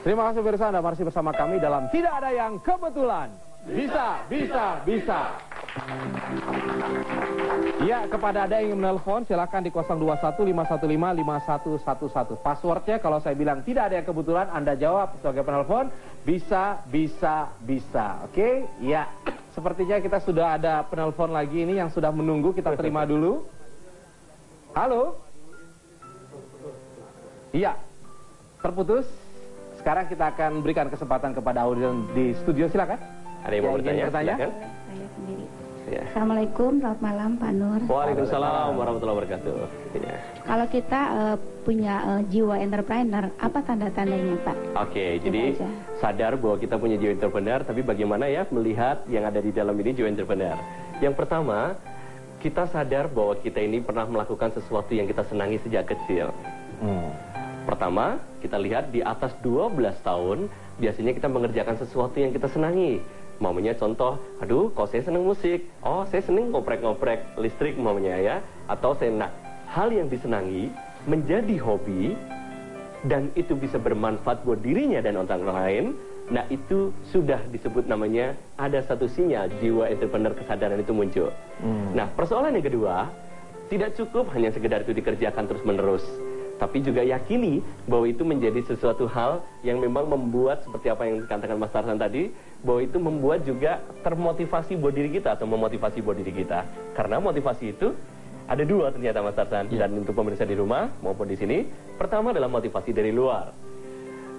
Terima kasih pemirsa, Anda masih bersama kami dalam Tidak Ada Yang Kebetulan. Bisa. Ya, kepada Anda yang ingin menelpon, silakan di 0215155111. Passwordnya kalau saya bilang tidak ada yang kebetulan, Anda jawab sebagai penelpon, bisa. Oke? Ya, sepertinya kita sudah ada penelpon lagi ini yang sudah menunggu, kita terima dulu. Halo? Iya, terputus. Sekarang kita akan berikan kesempatan kepada audiens di studio, silakan. Ada yang mau bertanya? Silakan. Saya sendiri. Ya. Assalamualaikum, selamat malam Pak Nur. Waalaikumsalam warahmatullahi wabarakatuh. Ya. Kalau kita punya jiwa entrepreneur, apa tanda-tandanya Pak? Oke, jadi sadar bahwa kita punya jiwa entrepreneur, tapi bagaimana ya melihat yang ada di dalam ini jiwa entrepreneur. Yang pertama, kita sadar bahwa kita ini pernah melakukan sesuatu yang kita senangi sejak kecil. Pertama, kita lihat di atas 12 tahun, biasanya kita mengerjakan sesuatu yang kita senangi. Mamanya contoh, aduh, kok saya senang musik. Oh, saya senang ngoprek-ngoprek listrik mamanya ya. Atau saya, hal yang disenangi menjadi hobi, dan itu bisa bermanfaat buat dirinya dan orang lain. Nah, itu sudah disebut namanya ada satu sinyal jiwa entrepreneur, kesadaran itu muncul. Nah, persoalan yang kedua, tidak cukup hanya sekedar itu dikerjakan terus-menerus. Tapi juga yakini bahwa itu menjadi sesuatu hal yang memang membuat, seperti apa yang dikatakan Mas Tarzan tadi, bahwa itu membuat juga termotivasi buat diri kita atau memotivasi buat diri kita. Karena motivasi itu ada dua ternyata Mas Tarzan, dan untuk pemirsa di rumah maupun di sini. Pertama adalah motivasi dari luar.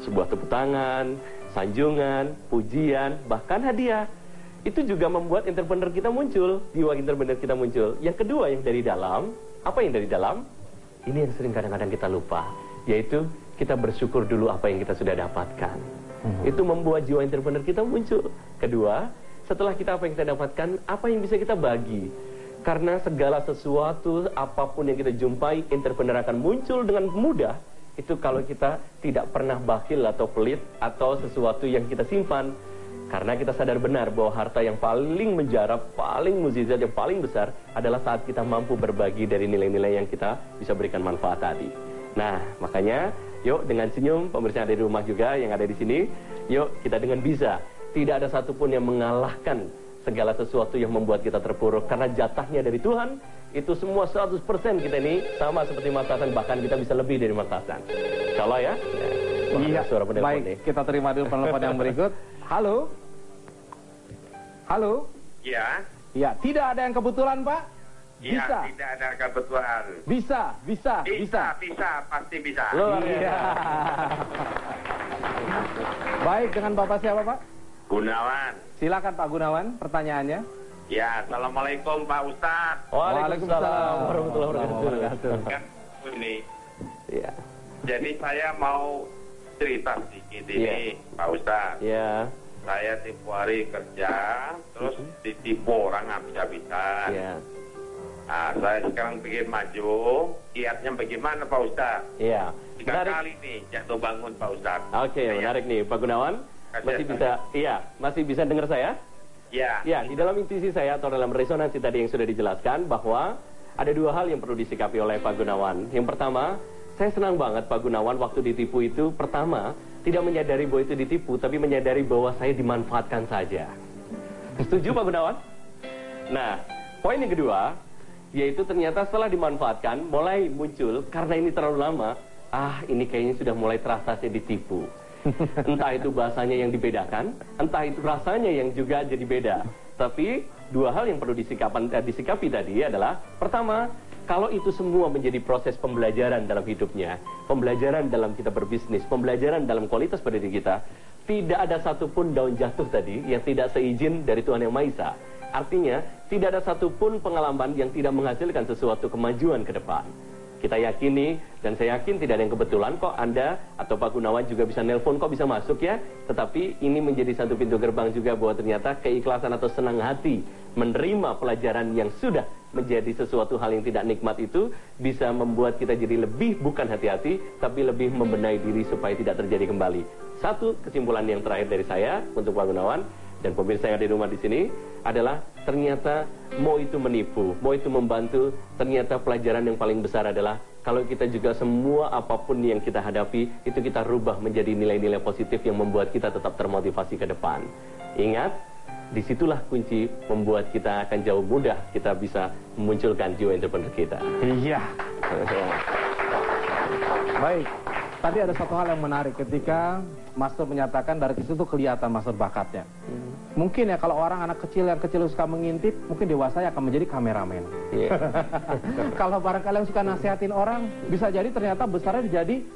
Sebuah tepuk tangan, sanjungan, pujian, bahkan hadiah. Itu juga membuat entrepreneur kita muncul, jiwa entrepreneur kita muncul. Yang kedua yang dari dalam, apa yang dari dalam? Ini yang sering kadang-kadang kita lupa, yaitu kita bersyukur dulu apa yang kita sudah dapatkan. Itu membuat jiwa entrepreneur kita muncul. Kedua, setelah kita apa yang kita dapatkan, apa yang bisa kita bagi. Karena segala sesuatu, apapun yang kita jumpai, entrepreneur akan muncul dengan mudah. Itu kalau kita tidak pernah bakhil atau pelit, atau sesuatu yang kita simpan. Karena kita sadar benar bahwa harta yang paling menjarap, paling mukjizat, yang paling besar adalah saat kita mampu berbagi dari nilai-nilai yang kita bisa berikan manfaat tadi. Nah, makanya yuk dengan senyum, pemirsa ada di rumah juga yang ada di sini, yuk kita dengan bisa. Tidak ada satupun yang mengalahkan segala sesuatu yang membuat kita terpuruk. Karena jatahnya dari Tuhan, itu semua 100% kita ini sama seperti Mas Hasan, bahkan kita bisa lebih dari Mas Hasan. Insyaallah ya. Iya, baik, kita terima dulu penelpon yang berikut. Halo? Halo? Iya. Ya, tidak ada yang kebetulan, Pak? Iya, Bisa. tidak ada kebetulan. Bisa. Pasti bisa. Luar biasa. Baik, dengan Bapak siapa, Pak? Gunawan. Silakan Pak Gunawan, pertanyaannya. Ya, Assalamualaikum Pak Ustadz. Waalaikumsalam warahmatullahi wabarakatuh. Kan ini. Iya. Jadi saya mau cerita sedikit ini, Pak Ustadz. Iya. Saya tiap hari kerja, terus ditipu orang habis-habisan. Iya. Nah, saya sekarang pengen maju, kiatnya bagaimana Pak Ustadz? Iya. 3 kali nih jatuh bangun Pak Ustadz. Oke, menarik nih Pak Gunawan. Masih bisa dengar saya? Ya. Ya, di dalam intuisi saya atau dalam resonansi tadi yang sudah dijelaskan bahwa ada dua hal yang perlu disikapi oleh Pak Gunawan. Yang pertama, saya senang banget Pak Gunawan waktu ditipu itu, pertama, tidak menyadari bahwa itu ditipu, tapi menyadari bahwa saya dimanfaatkan saja. Setuju Pak Gunawan? Nah, poin yang kedua, yaitu ternyata setelah dimanfaatkan, mulai muncul, karena ini terlalu lama, ini kayaknya sudah mulai terasa saya ditipu. Entah itu bahasanya yang dibedakan, entah itu rasanya yang juga jadi beda. Tapi dua hal yang perlu disikapi tadi adalah, pertama, kalau itu semua menjadi proses pembelajaran dalam hidupnya, pembelajaran dalam kita berbisnis, pembelajaran dalam kualitas pada diri kita, tidak ada satupun daun jatuh tadi yang tidak seizin dari Tuhan Yang Maha Esa. Artinya, tidak ada satupun pengalaman yang tidak menghasilkan sesuatu kemajuan ke depan. Kita yakini, dan saya yakin tidak ada yang kebetulan kok Anda atau Pak Gunawan juga bisa nelpon, kok bisa masuk ya. Tetapi ini menjadi satu pintu gerbang juga bahwa ternyata keikhlasan atau senang hati menerima pelajaran yang sudah menjadi sesuatu hal yang tidak nikmat itu bisa membuat kita jadi lebih bukan hati-hati, tapi lebih membenahi diri supaya tidak terjadi kembali. Satu kesimpulan yang terakhir dari saya untuk Pak Gunawan dan pemirsa yang ada di rumah di sini adalah ternyata mau itu menipu, mau itu membantu, ternyata pelajaran yang paling besar adalah kalau kita juga semua apapun yang kita hadapi, itu kita rubah menjadi nilai-nilai positif yang membuat kita tetap termotivasi ke depan. Ingat, disitulah kunci membuat kita akan jauh mudah kita bisa memunculkan jiwa entrepreneur kita. Iya. Baik, tadi ada satu hal yang menarik ketika Master menyatakan dari situ kelihatan Master bakatnya. Mungkin ya kalau orang anak kecil yang suka mengintip, mungkin dewasa akan menjadi kameramen. Yeah. Kalau barangkali yang suka nasihatin orang, bisa jadi ternyata besarnya jadi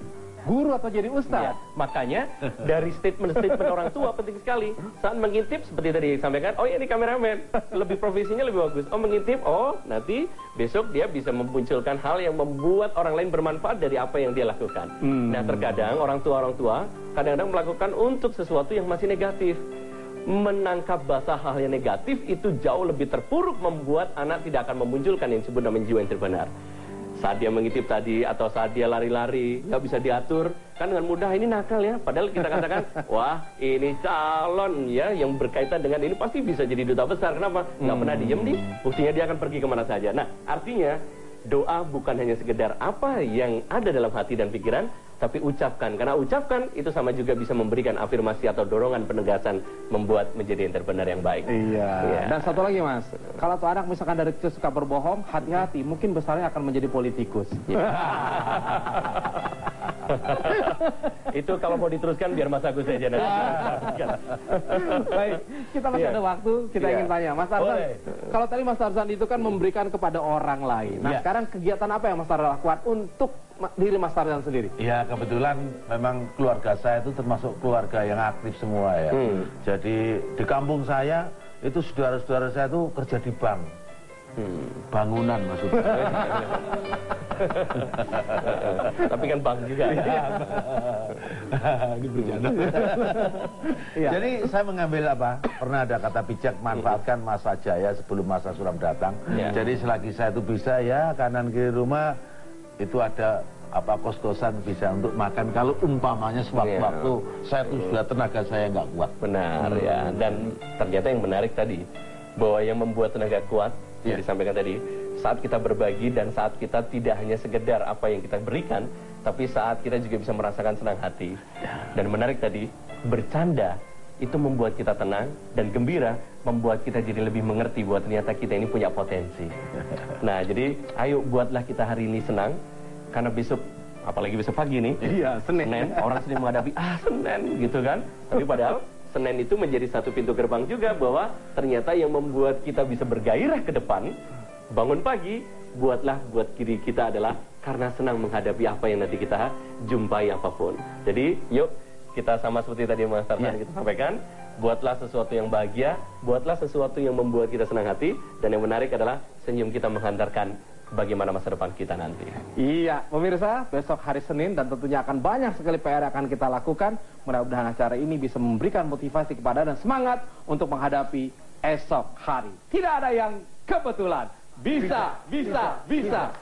guru atau jadi ustaz. Ya, makanya dari statement-statement orang tua penting sekali. Saat mengintip seperti tadi disampaikan, oh ya ini kameramen, lebih profesinya lebih bagus. Oh mengintip, oh nanti besok dia bisa memunculkan hal yang membuat orang lain bermanfaat dari apa yang dia lakukan. Nah terkadang orang tua kadang-kadang melakukan untuk sesuatu yang masih negatif. Menangkap basah hal yang negatif itu jauh lebih terpuruk, membuat anak tidak akan memunculkan yang disebut namanya jiwa entrepreneur. Saat dia mengintip tadi atau saat dia lari-lari nggak bisa diatur, kan dengan mudah ini nakal ya. Padahal kita katakan, wah ini calon ya yang berkaitan dengan ini pasti bisa jadi duta besar. Kenapa? Nggak pernah diem nih, buktinya dia akan pergi kemana saja. Nah artinya doa bukan hanya sekedar apa yang ada dalam hati dan pikiran, tapi ucapkan. Karena ucapkan itu sama juga bisa memberikan afirmasi atau dorongan penegasan membuat menjadi entrepreneur yang baik. Iya. Dan satu lagi Mas, kalau tuh anak misalkan dari kecil suka berbohong, hati-hati, mungkin besarnya akan menjadi politikus. Itu kalau mau diteruskan biar Mas Agus saja nanti. Baik, kita masih ada waktu, kita ingin tanya Mas Tarzan. Kalau tadi Mas Tarzan itu kan memberikan kepada orang lain. Nah sekarang kegiatan apa yang Mas Tarzan lakukan untuk diri Mas Tarzan sendiri? Ya kebetulan memang keluarga saya itu termasuk keluarga yang aktif semua ya. Jadi di kampung saya itu saudara-saudara saya itu kerja di bank. Bangunan maksudnya. Tapi kan bank juga. Ini bercanda. Jadi saya mengambil apa? Pernah ada kata bijak, manfaatkan masa jaya sebelum masa suram datang. Jadi selagi saya itu bisa ya kanan kiri rumah itu ada apa kos-kosan bisa untuk makan. Kalau umpamanya sewaktu-waktu saya itu sudah tenaga saya nggak kuat. Benar ya. Dan ternyata yang menarik tadi bahwa yang membuat tenaga kuat yang disampaikan tadi, saat kita berbagi dan saat kita tidak hanya sekedar apa yang kita berikan, tapi saat kita juga bisa merasakan senang hati. Dan menarik tadi, bercanda itu membuat kita tenang dan gembira, membuat kita jadi lebih mengerti bahwa ternyata kita ini punya potensi. Nah, jadi ayo buatlah kita hari ini senang, karena besok, apalagi besok pagi nih, Senin, orang Senin menghadapi, Senin gitu kan. Tapi padahal Senin itu menjadi satu pintu gerbang juga bahwa ternyata yang membuat kita bisa bergairah ke depan, bangun pagi, buatlah buat diri kita adalah karena senang menghadapi apa yang nanti kita jumpai apapun. Jadi yuk kita sama seperti tadi Mas Tarzan kita sampaikan, buatlah sesuatu yang bahagia, buatlah sesuatu yang membuat kita senang hati, dan yang menarik adalah senyum kita menghantarkan bagaimana masa depan kita nanti. Iya, pemirsa, besok hari Senin dan tentunya akan banyak sekali PR yang akan kita lakukan. Mudah-mudahan acara ini bisa memberikan motivasi kepada dan semangat untuk menghadapi esok hari. Tidak ada yang kebetulan. Bisa, bisa, bisa.